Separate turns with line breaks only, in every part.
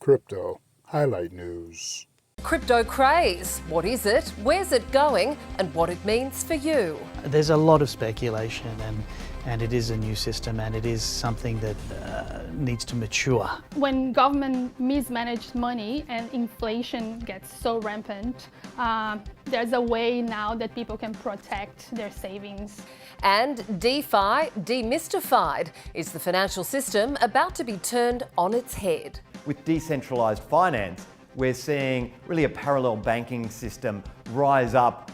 Crypto Highlight News.
Crypto craze. What is it? Where's it going? And what it means for you.
There's a lot of speculation and it is a new system and it is something that needs to mature.
When government mismanaged money and inflation gets so rampant, there's a way now that people can protect their savings.
And DeFi demystified. Is the financial system about to be turned on its head?
With decentralized finance, we're seeing really a parallel banking system rise up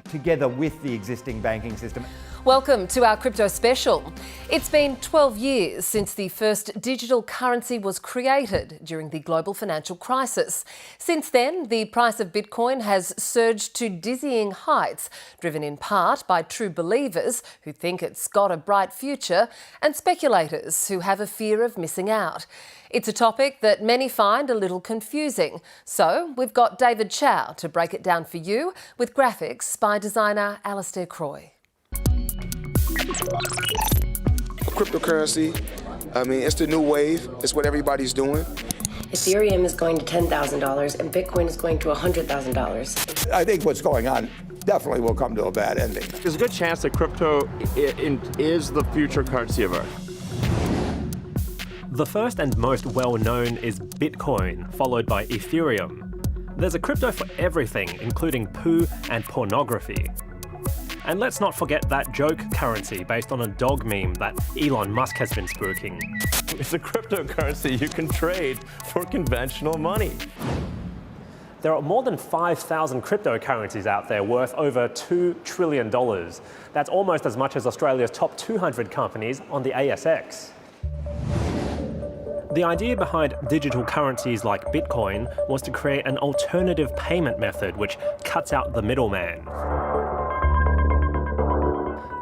together with the existing banking system.
Welcome to our crypto special. It's been 12 years since the first digital currency was created during the global financial crisis. Since then, the price of Bitcoin has surged to dizzying heights, driven in part by true believers who think it's got a bright future and speculators who have a fear of missing out. It's a topic that many find a little confusing. So we've got David Chow to break it down for you with graphics by designer Alistair Croy.
Cryptocurrency, it's the new wave. It's what everybody's doing.
Ethereum is going to $10,000 and Bitcoin is going to $100,000.
I think what's going on definitely will come to a bad ending.
There's a good chance that crypto is the future currency of Earth.
The first and most well-known is Bitcoin, followed by Ethereum. There's a crypto for everything, including poo and pornography. And let's not forget that joke currency based on a dog meme that Elon Musk has been spooking.
It's a cryptocurrency you can trade for conventional money.
There are more than 5,000 cryptocurrencies out there worth over $2 trillion. That's almost as much as Australia's top 200 companies on the ASX. The idea behind digital currencies like Bitcoin was to create an alternative payment method which cuts out the middleman.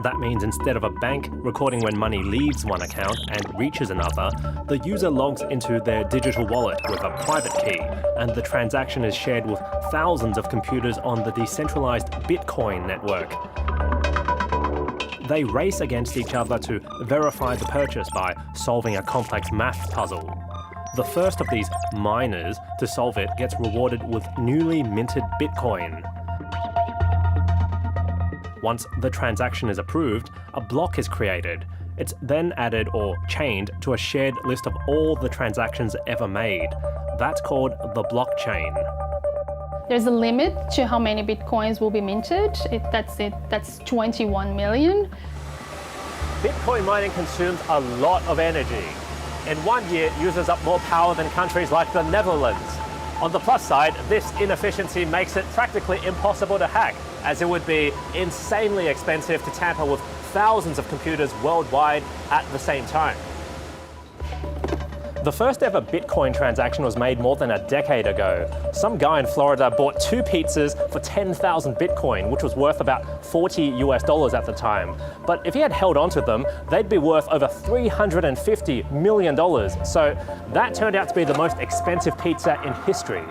That means instead of a bank recording when money leaves one account and reaches another, the user logs into their digital wallet with a private key, and the transaction is shared with thousands of computers on the decentralized Bitcoin network. They race against each other to verify the purchase by solving a complex math puzzle. The first of these miners to solve it gets rewarded with newly minted Bitcoin. Once the transaction is approved, a block is created. It's then added or chained to a shared list of all the transactions ever made. That's called the blockchain.
There's a limit to how many Bitcoins will be minted. That's 21 million.
Bitcoin mining consumes a lot of energy. In 1 year, it uses up more power than countries like the Netherlands. On the plus side, this inefficiency makes it practically impossible to hack, as it would be insanely expensive to tamper with thousands of computers worldwide at the same time. The first ever Bitcoin transaction was made more than a decade ago. Some guy in Florida bought 2 pizzas for 10,000 Bitcoin, which was worth about $40 at the time. But if he had held onto them, they'd be worth over $350 million. So that turned out to be the most expensive pizza in history.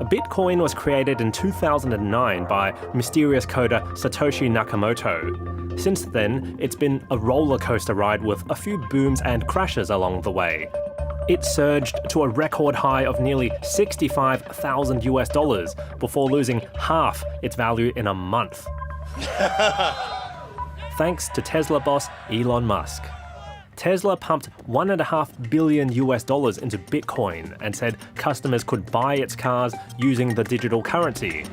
Bitcoin was created in 2009 by mysterious coder Satoshi Nakamoto. Since then, it's been a roller coaster ride with a few booms and crashes along the way. It surged to a record high of nearly $65,000 before losing half its value in a month. Thanks to Tesla boss Elon Musk. Tesla pumped $1.5 billion into Bitcoin and said customers could buy its cars using the digital currency,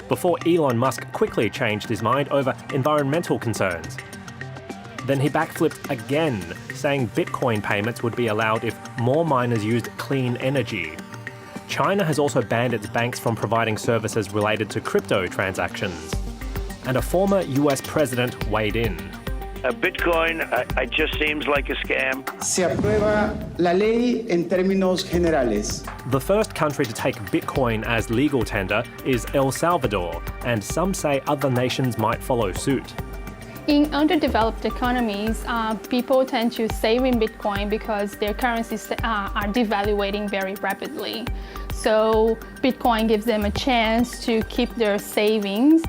before Elon Musk quickly changed his mind over environmental concerns. Then he backflipped again, saying Bitcoin payments would be allowed if more miners used clean energy. China has also banned its banks from providing services related to crypto transactions. And a former US president weighed in.
Bitcoin, it just seems like a scam.
Se aprueba la ley en términos generales.
The first country to take Bitcoin as legal tender is El Salvador, and some say other nations might follow suit.
In underdeveloped economies, people tend to save in Bitcoin because their currencies are devaluating very rapidly. So Bitcoin gives them a chance to keep their savings.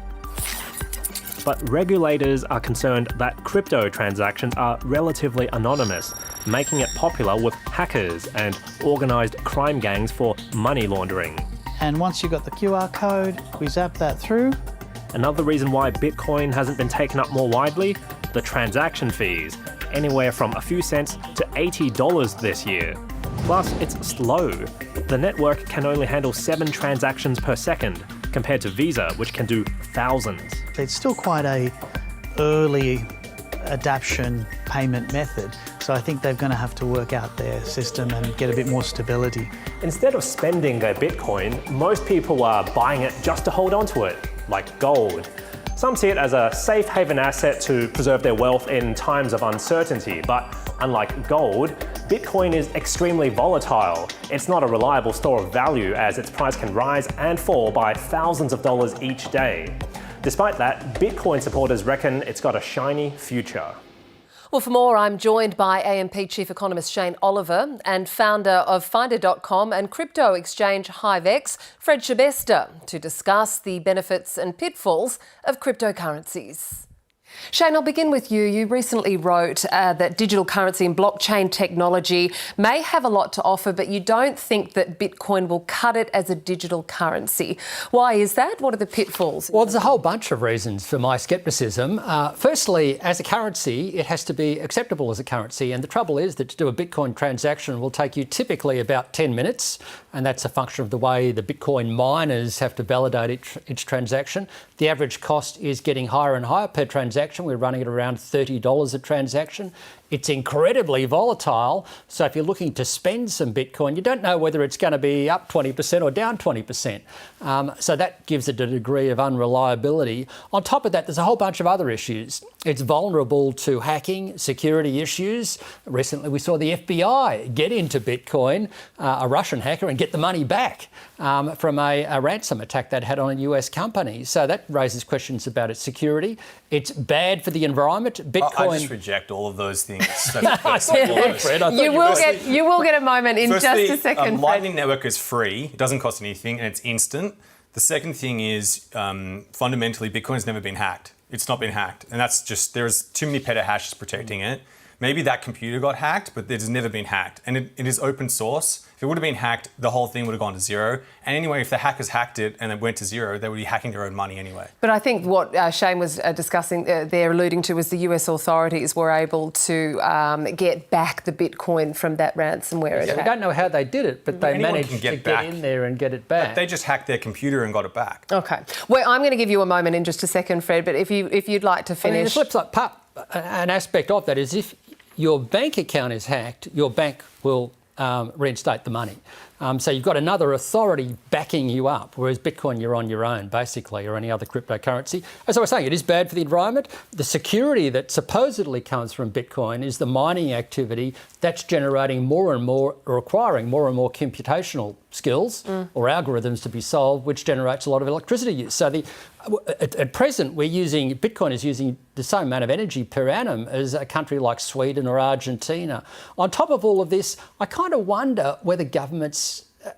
But regulators are concerned that crypto transactions are relatively anonymous, making it popular with hackers and organised crime gangs for money laundering.
And once you've got the QR code, we zap that through.
Another reason why Bitcoin hasn't been taken up more widely? The transaction fees, anywhere from a few cents to $80 this year. Plus, it's slow. The network can only handle 7 transactions per second, compared to Visa, which can do thousands.
It's still quite a early adaption payment method, so I think they're going to have to work out their system and get a bit more stability.
Instead of spending their Bitcoin, most people are buying it just to hold on to it, like gold. Some see it as a safe haven asset to preserve their wealth in times of uncertainty, but unlike gold, Bitcoin is extremely volatile. It's not a reliable store of value as its price can rise and fall by thousands of dollars each day. Despite that, Bitcoin supporters reckon it's got a shiny future.
Well, for more, I'm joined by AMP Chief Economist Shane Oliver and founder of Finder.com and crypto exchange Hivex, Fred Shabester, to discuss the benefits and pitfalls of cryptocurrencies. Shane, I'll begin with you. You recently wrote that digital currency and blockchain technology may have a lot to offer, but you don't think that Bitcoin will cut it as a digital currency. Why is that? What are the pitfalls?
Well, there's a whole bunch of reasons for my scepticism. Firstly, as a currency, it has to be acceptable as a currency. And the trouble is that to do a Bitcoin transaction will take you typically about 10 minutes. And that's a function of the way the Bitcoin miners have to validate each transaction. The average cost is getting higher and higher per transaction. We're running at around $30 a transaction. It's incredibly volatile. So if you're looking to spend some Bitcoin, you don't know whether it's going to be up 20% or down 20%. So that gives it a degree of unreliability. On top of that, there's a whole bunch of other issues. It's vulnerable to hacking, security issues. Recently, we saw the FBI get into Bitcoin, a Russian hacker, and get the money back from a ransom attack that had on a US company. So that raises questions about its security. It's bad for the environment. Bitcoin.
I just reject all of those things.
You will get a moment in just a second.
Lightning Network is free. It doesn't cost anything, and it's instant. The second thing is fundamentally Bitcoin's never been hacked. It's not been hacked, and that's just there's too many petahashes protecting it. Maybe that computer got hacked, but it's never been hacked, and it is open source. If it would have been hacked, the whole thing would have gone to zero. And anyway, if the hackers hacked it and it went to zero, they would be hacking their own money anyway.
But I think what Shane was discussing there, alluding to, was the US authorities were able to get back the Bitcoin from that ransomware attack.
We don't know how they did it, but they managed to get in there and get it back.
But they just hacked their computer and got it back.
OK. Well, I'm going to give you a moment in just a second, Fred, but if you'd like to finish.
I mean, the flip side, an aspect of that is if your bank account is hacked, your bank will reinstate the money. So you've got another authority backing you up, whereas Bitcoin, you're on your own, basically, or any other cryptocurrency. As I was saying, it is bad for the environment. The security that supposedly comes from Bitcoin is the mining activity that's generating more and more, or requiring more and more computational skills or algorithms to be solved, which generates a lot of electricity use. So at present, Bitcoin is using the same amount of energy per annum as a country like Sweden or Argentina. On top of all of this, I kind of wonder whether governments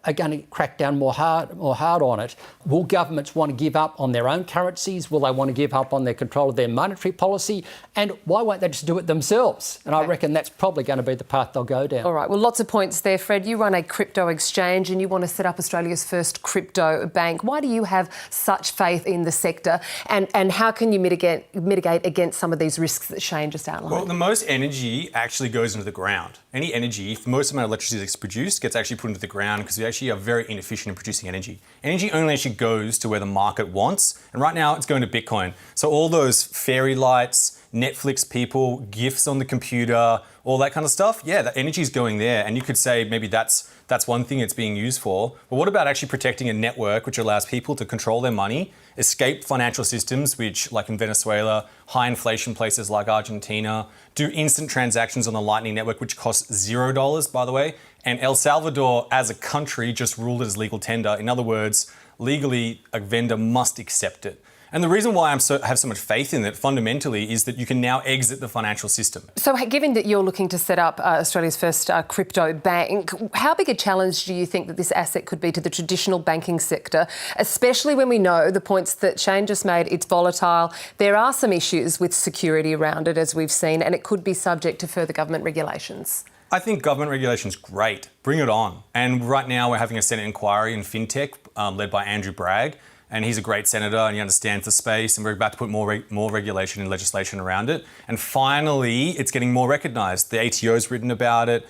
are going to crack down more hard on it. Will governments want to give up on their own currencies? Will they want to give up on their control of their monetary policy? And why won't they just do it themselves? And I reckon that's probably going to be the path they'll go down.
All right, well, lots of points there, Fred. You run a crypto exchange and you want to set up Australia's first crypto bank. Why do you have such faith in the sector? And how can you mitigate against some of these risks that Shane just outlined?
Well, the most energy actually goes into the ground. Any energy, if most amount of electricity that's produced, gets actually put into the ground because we actually are very inefficient in producing energy. Energy only actually goes to where the market wants, and right now it's going to Bitcoin. So all those fairy lights, Netflix people, GIFs on the computer, all that kind of stuff, yeah, the energy is going there, and you could say maybe that's one thing it's being used for. But what about actually protecting a network which allows people to control their money, escape financial systems, which, like in Venezuela, high inflation places like Argentina, do instant transactions on the Lightning Network, which costs $0, by the way. And El Salvador, as a country, just ruled it as legal tender. In other words, legally, a vendor must accept it. And the reason why I have so much faith in it fundamentally is that you can now exit the financial system.
So given that you're looking to set up Australia's first crypto bank, how big a challenge do you think that this asset could be to the traditional banking sector, especially when we know the points that Shane just made, it's volatile, there are some issues with security around it, as we've seen, and it could be subject to further government regulations?
I think government regulation is great. Bring it on. And right now we're having a Senate inquiry in fintech led by Andrew Bragg. And he's a great senator and he understands the space, and we're about to put more regulation and legislation around it. And finally, it's getting more recognised. The ATO's written about it.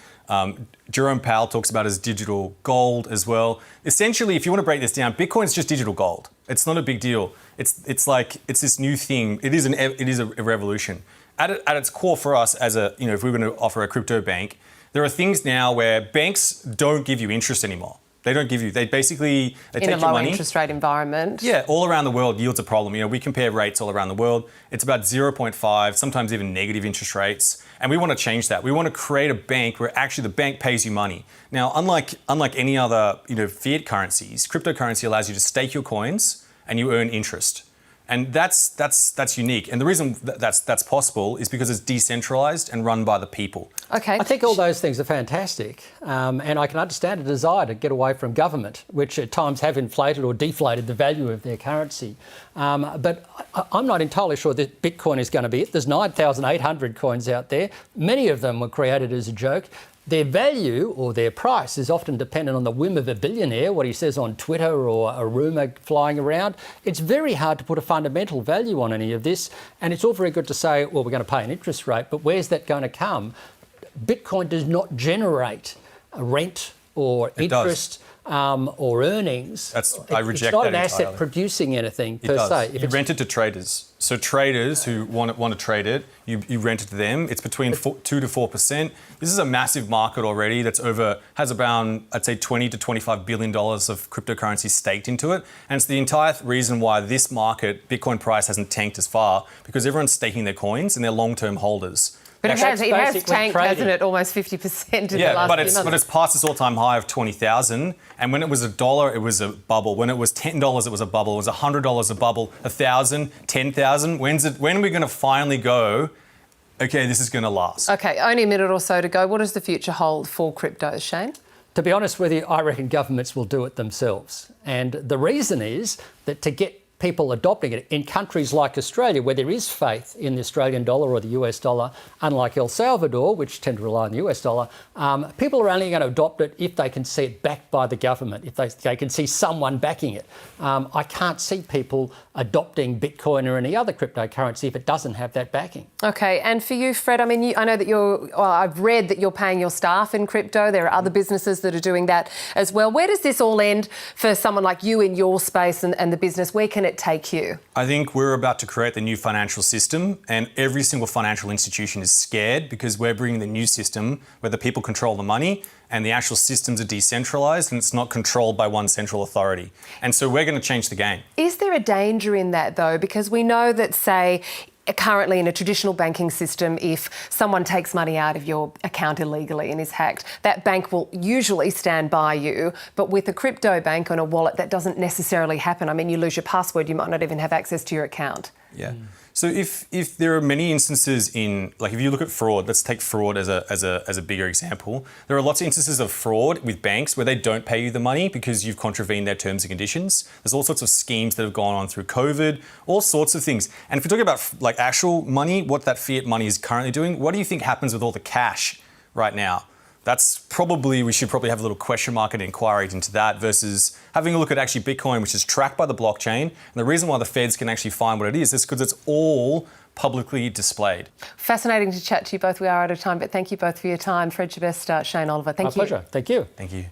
Jerome Powell talks about it as digital gold as well. Essentially, if you want to break this down, Bitcoin is just digital gold. It's not a big deal. It's this new thing. It is a revolution. At its core for us, as if we were going to offer a crypto bank, there are things now where banks don't give you interest anymore. They don't give you. They take your money.
In a low interest rate environment.
Yeah, all around the world, yield's a problem. We compare rates all around the world. It's about 0.5, sometimes even negative interest rates. And we want to change that. We want to create a bank where actually the bank pays you money. Now, unlike any other fiat currencies, cryptocurrency allows you to stake your coins and you earn interest. And that's unique. And the reason that's possible is because it's decentralized and run by the people.
Okay.
I think all those things are fantastic. And I can understand a desire to get away from government, which at times have inflated or deflated the value of their currency. But I'm not entirely sure that Bitcoin is going to be it. There's 9,800 coins out there. Many of them were created as a joke. Their value or their price is often dependent on the whim of a billionaire, what he says on Twitter or a rumour flying around. It's very hard to put a fundamental value on any of this. And it's all very good to say, well, we're going to pay an interest rate, but where's that going to come? Bitcoin does not generate a rent or interest or earnings.
I reject that.
It's not an
entirely.
asset producing anything per se.
You rent it to traders. So traders who want to trade it, you rent it to them. It's between 2 to 4%. This is a massive market already has around, I'd say, $20 to $25 billion of cryptocurrency staked into it. And it's the entire reason why this market, Bitcoin price, hasn't tanked as far, because everyone's staking their coins and they're long-term holders.
But it has tanked, hasn't it? Almost 50% in the last few months.
But it's past its all-time high of 20,000. And when it was $1, it was a bubble. When it was $10, it was a bubble. It was $100, a bubble. 1,000, 10,000. When are we going to finally go, okay, this is going to last?
Okay, only a minute or so to go. What does the future hold for cryptos, Shane?
To be honest with you, I reckon governments will do it themselves. And the reason is that to get people adopting it in countries like Australia, where there is faith in the Australian dollar or the US dollar, unlike El Salvador, which tend to rely on the US dollar, people are only going to adopt it if they can see it backed by the government, if they can see someone backing it. I can't see people adopting Bitcoin or any other cryptocurrency if it doesn't have that backing.
Okay, and for you, Fred, I mean, I know that I've read that you're paying your staff in crypto. There are other businesses that are doing that as well. Where does this all end for someone like you in your space and the business? Where can it take you?
I think we're about to create the new financial system, and every single financial institution is scared because we're bringing the new system where the people control the money and the actual systems are decentralised and it's not controlled by one central authority. And so we're going to change the game.
Is there a danger in that, though? Because we know that, say, currently in a traditional banking system, if someone takes money out of your account illegally and is hacked, that bank will usually stand by you. But with a crypto bank on a wallet, that doesn't necessarily happen. I mean, you lose your password, you might not even have access to your account.
Yeah. So if there are many instances if you look at fraud, let's take fraud as a bigger example. There are lots of instances of fraud with banks where they don't pay you the money because you've contravened their terms and conditions. There's all sorts of schemes that have gone on through COVID, all sorts of things. And if we're talking about actual money, what that fiat money is currently doing, what do you think happens with all the cash right now? We should probably have a little question mark and inquiry into that versus having a look at actually Bitcoin, which is tracked by the blockchain. And the reason why the feds can actually find what it is because it's all publicly displayed.
Fascinating to chat to you both. We are out of time, but thank you both for your time. Fred Chebest, Shane Oliver, thank you.
My pleasure. Thank you.
Thank you.